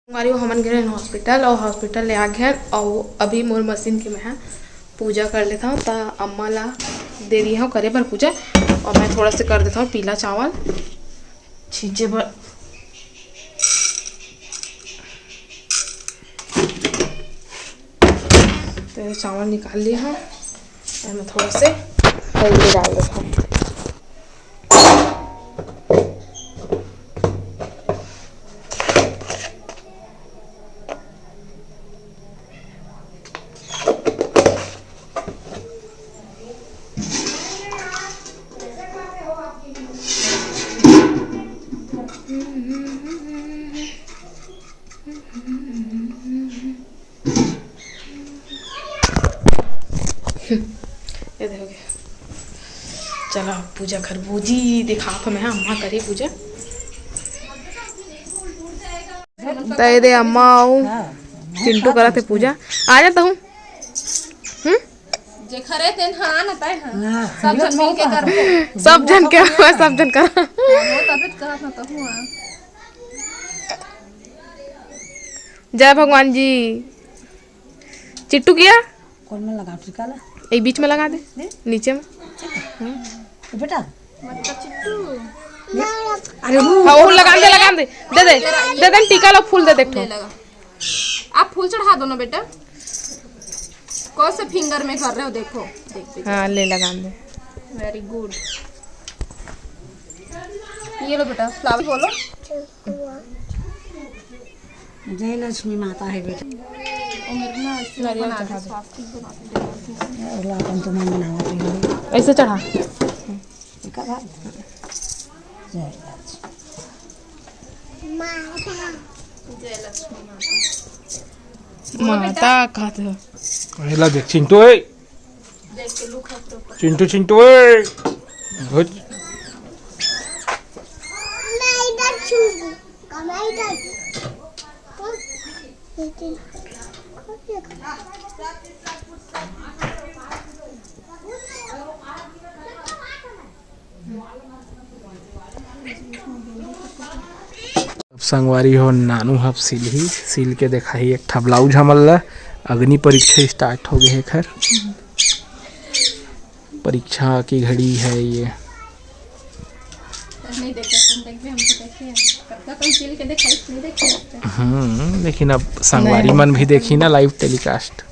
हमारी वो हमन गए हॉस्पिटल और हॉस्पिटल ले आ गए और अभी मोर मशीन के मैं पूजा कर लेता हूँ। तो अम्मा ला दे दी हूँ करे पर पूजा और मैं थोड़ा सा कर देता हूँ पीला चावल छींचे पर। तो चावल निकाल लिया हूँ और मैं थोड़ा से हल्दी डाल देता हूँ। ये देखोगे चलो पूजा कर बूजी दिखा तो मैं अम्मा करी पूजा दे दे अम्मा चिंटू करा थे पूजा आ जाता हूँ। सब जन के सब जन करा जय भगवान जी। चिट्टू किया कौन में लगा टीका ला एक बीच में लगा दे नीचे में बेटा अरे वो लगा दे दे दे टीका लो फूल दे देखो आप फूल चढ़ा दो ना बेटा। कौन से फिंगर में कर रहे हो देखो देख हाँ ले लगा दे। Very good. ये लो बेटा फ्लावर बोलो। जय लक्ष्मी माता है बेटा। अपन तो मन बनावा ऐसे चढ़ा माता का तो पहला देख चिंटू है चिंटू चिंटू है गुड संगवारी हो नानू हब सिल के देखा ही एक ठा ब्लाउज हमल अग्नि परीक्षा स्टार्ट हो गए है। खैर परीक्षा की घड़ी है ये। लेकिन अब संगवारी मन भी देखी ना लाइव टेलीकास्ट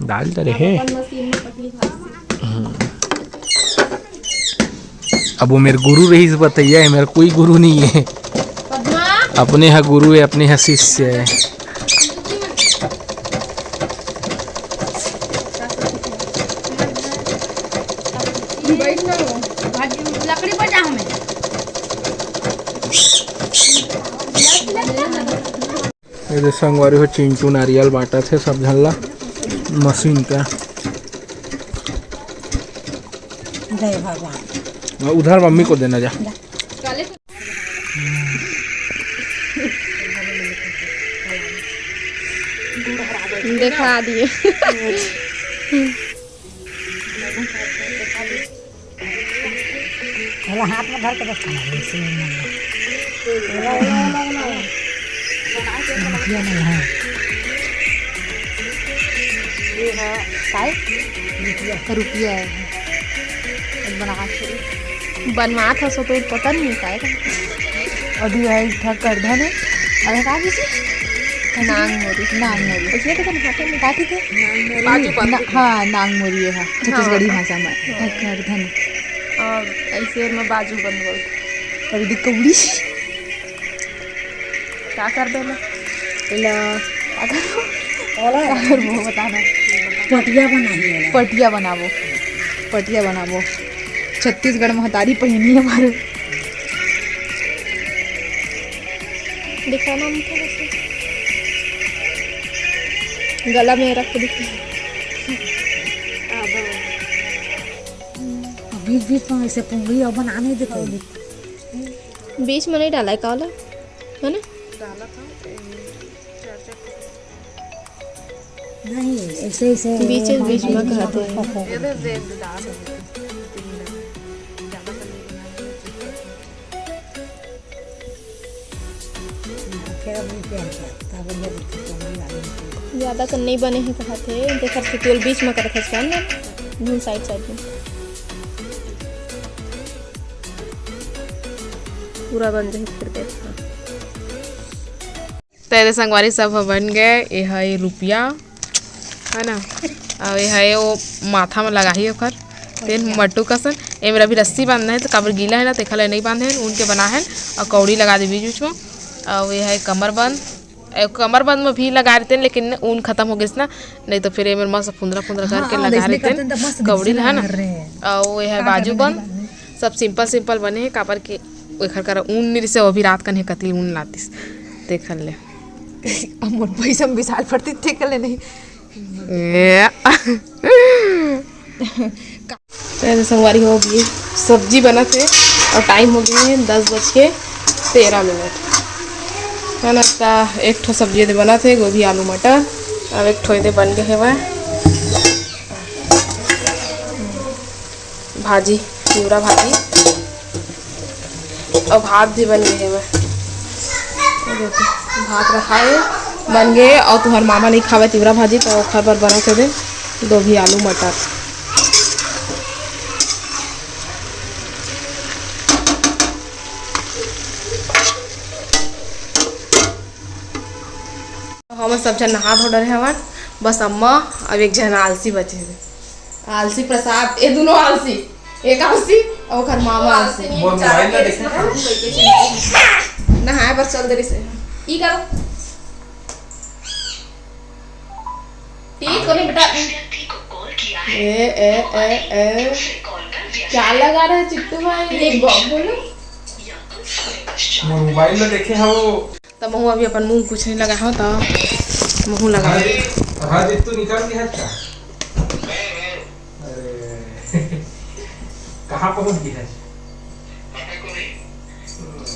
डाल दे रहे। अब वो मेरे गुरु रही बताइए है मेरा कोई गुरु नहीं है अपने है गुरु है अपने है शिष्य है। ये संगवारी हो चिंटू नारियल बांटा थे सब झल्ला मशीन का। जय भगवान उधर मम्मी को देना जा। दिखा दिए हाथ में धर के बस ये है रुपया है बनवा था सो तो पता नहीं है अभी है ठग कर धन अरे कहा किसी नांग मोरी इसलिए तो हाथे में काटी थे हाँ नांग मोरी है छत्तीसगढ़ी भाषा में ठग धन और ऐसे में बाजू बन गई और दिक्कौड़ी क्या कर देना अगर वो बताना पटिया बनावो छत्तीसगढ़ में हतारी पहनी है हमारे दिखाना गला में रख दिख बीच में ऐसे पुंगड़ी और बनाने देते बीच में नहीं डाला है काला है ना नहीं ऐसे ऐसे बीच में कहते हैं। फिर अब रुपया है तब ये पंगड़ी आलू ज़्यादा कर नहीं बने हैं कहा थे देखा केवल बीच में कर था ना दून साइड साइड में पूरा बन जाए फिर देखा। तेरे संगवारी सब बन गए। ये है रुपया है ना और ये है वो माथा में लगा ही ओकर तेन मट्टू कसन ए मेरा भी रस्सी बांधना है तो काबर गीला है ना देखा ले नहीं बांधे हैं ऊन के बना है और कौड़ी लगा दे बीच बीच में और ये है कमरबंद में भी लगा देते हैं लेकिन ऊन खत्म हो गई ना नहीं तो फिर ये मस्त फुंदरा फुंदरा करके लगा देते हैं कौड़ी है ना और ये है बाजूबंद सब सिंपल बने हैं काबर के एखर कर ऊन नहीं से वो भी रात कने कतली ऊन लातीस देख ले अमोर पैसा में विशाल पड़ती थे कल नहीं तो संगवारी हो गई सब्जी बना थे और टाइम हो गया है 10:13 है ना। ता एक ठो सब्जी दे बना थे गोभी आलू मटर और एक ठो दे बन गए है वह भाजी चिवड़ा भाजी और भात भी बन गए है वह भात रखा है बन गए और तुम्हार मामा नहीं खावे चिवड़ा भाजी तो खर पर बना थे दे गोभी आलू मटर। हम सब जन नहा धो रहे हवन बस अम्मा अब एक जन आलसी बचे थे आलसी प्रसाद ये दोनों आलसी एक आलसी और घर मामा आलसी नहाए बस चल दे से ई करो ठीक कोने बेटा ए क्या लगा रहे चिट्टू भाई एक बोलो मोबाइल में देखे हैं वो तो महू अभी अपन मुंह कुछ नहीं लगा हो तो महू लगा हाँ जी तू निकाल दिया क्या कहाँ पहुँच गई है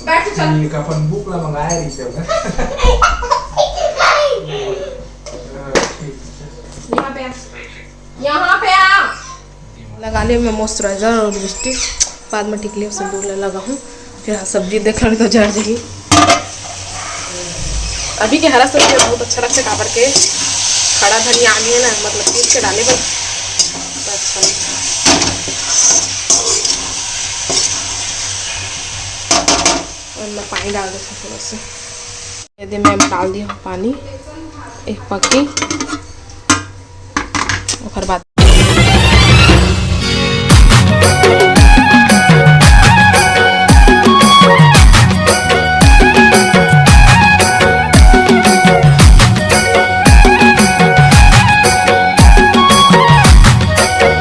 बैठ चल एक अपन बुक ला मंगाया रही थे यहाँ पे आ लगा ले मैं मॉइस्चराइजर और लिपस्टिक बाद में टिकली सिंदूर लगा हूँ फिर हाँ सब्जी देख रहे तो जड़ जाएगी। अभी के हरा सब्जी बहुत अच्छा लगता है काबर के खड़ा धनिया आगे है ना मतलब पीस के डाले पर तो अच्छा और मैं पानी डाल देती हूँ थोड़ा सा ये मैं डाल दी हूँ पानी एक पक्की और बाद